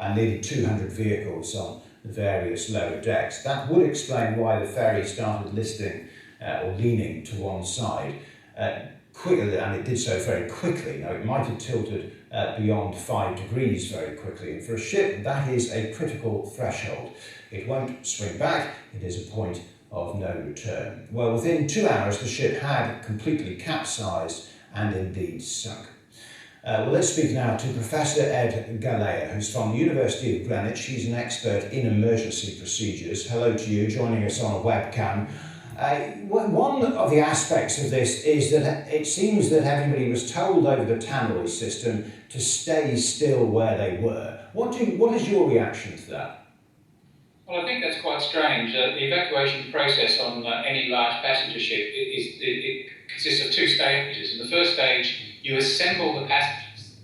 and nearly 200 vehicles on the various lower decks. That would explain why the ferry started listing or leaning to one side quickly, and it did so very quickly. Now, it might have tilted beyond 5 degrees very quickly, and for a ship that is a critical threshold. It won't swing back, it is a point of no return. Well, within 2 hours the ship had completely capsized and indeed sunk. Well, let's speak now to Professor Ed Galea, who's from the University of Greenwich. He's an expert in emergency procedures. Hello to you, joining us on a webcam. One of the aspects of this is that it seems that everybody was told over the tannoy system to stay still where they were. What is your reaction to that? Well, I think that's quite strange. The evacuation process on any large passenger ship it consists of 2 stages. In the first stage, you assemble the passengers,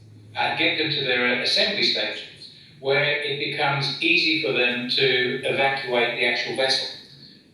get them to their assembly stations, where it becomes easy for them to evacuate the actual vessel.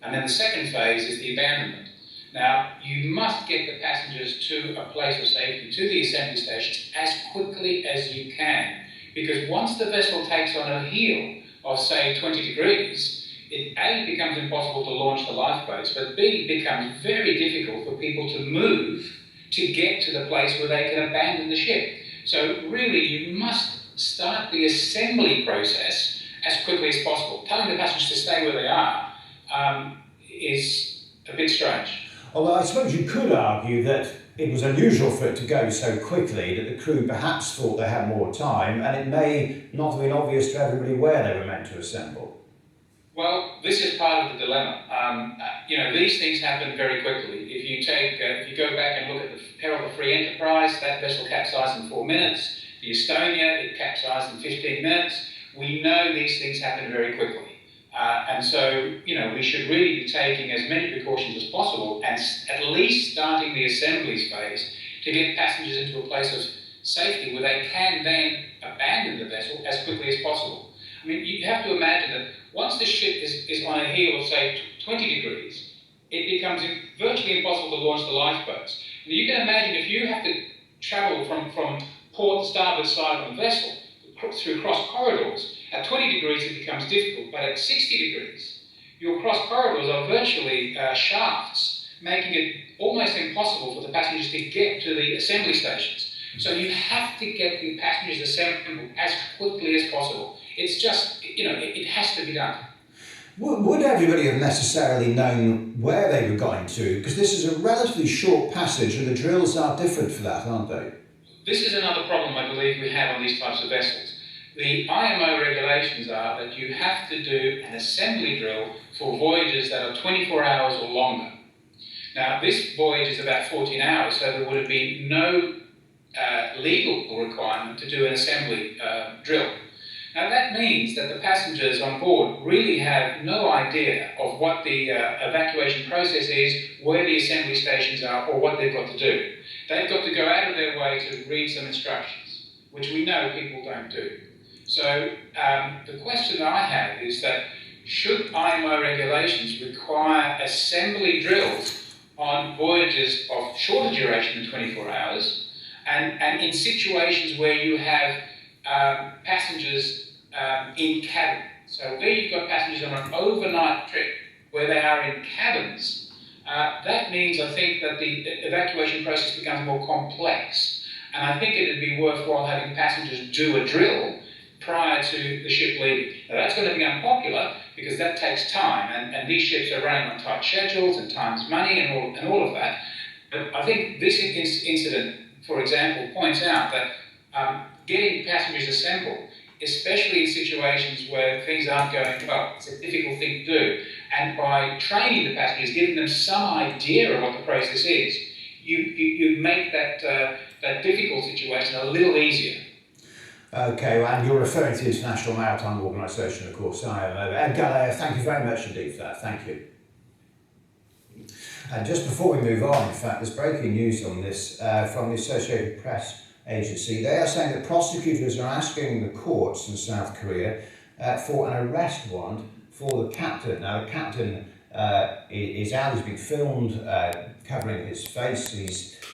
And then the second phase is the abandonment. Now, you must get the passengers to a place of safety, to the assembly stations, as quickly as you can. Because once the vessel takes on a heel of, say, 20 degrees, it A, becomes impossible to launch the lifeboats, but B, it becomes very difficult for people to move to get to the place where they can abandon the ship. So really, you must start the assembly process as quickly as possible. Telling the passengers to stay where they are is a bit strange. Although I suppose you could argue that it was unusual for it to go so quickly, that the crew perhaps thought they had more time, and it may not have been obvious to everybody where they were meant to assemble. Well, this is part of the dilemma. These things happen very quickly. If you go back and look at the peril of the Free Enterprise, that vessel capsized in 4 minutes. The Estonia, it capsized in 15 minutes. We know these things happen very quickly. And so, we should really be taking as many precautions as possible and at least starting the assemblies phase to get passengers into a place of safety where they can then abandon the vessel as quickly as possible. I mean, you have to imagine that once the ship is on a heel of, say, 20 degrees, it becomes virtually impossible to launch the lifeboats. And you can imagine if you have to travel from port to starboard side of the vessel through cross corridors. At 20 degrees it becomes difficult, but at 60 degrees, your cross corridors are virtually shafts, making it almost impossible for the passengers to get to the assembly stations. So you have to get the passengers assembled as quickly as possible. It's just, it has to be done. Would everybody have necessarily known where they were going to? Because this is a relatively short passage and the drills are different for that, aren't they? This is another problem I believe we have on these types of vessels. The IMO regulations are that you have to do an assembly drill for voyages that are 24 hours or longer. Now, this voyage is about 14 hours, so there would have been no legal requirement to do an assembly drill. Now, that means that the passengers on board really have no idea of what the evacuation process is, where the assembly stations are, or what they've got to do. They've got to go out of their way to read some instructions, which we know people don't do. So the question that I have is that should IMO regulations require assembly drills on voyages of shorter duration than 24 hours and in situations where you have passengers in cabin? So where you've got passengers on an overnight trip where they are in cabins, that means I think that the evacuation process becomes more complex. And I think it would be worthwhile having passengers do a drill prior to the ship leaving. Now that's going to be unpopular because that takes time, and these ships are running on tight schedules and time's money and all of that. But I think this incident, for example, points out that getting passengers assembled, especially in situations where things aren't going well, it's a difficult thing to do. And by training the passengers, giving them some idea of what the process is, you make that difficult situation a little easier. Okay, well, and you're referring to the International Maritime Organisation, of course, IMO. Ed Galea, thank you very much indeed for that. Thank you. And just before we move on, in fact, there's breaking news on this from the Associated Press Agency. They are saying that prosecutors are asking the courts in South Korea for an arrest warrant for the captain. Now, the captain is out, he's been filmed covering his face. He's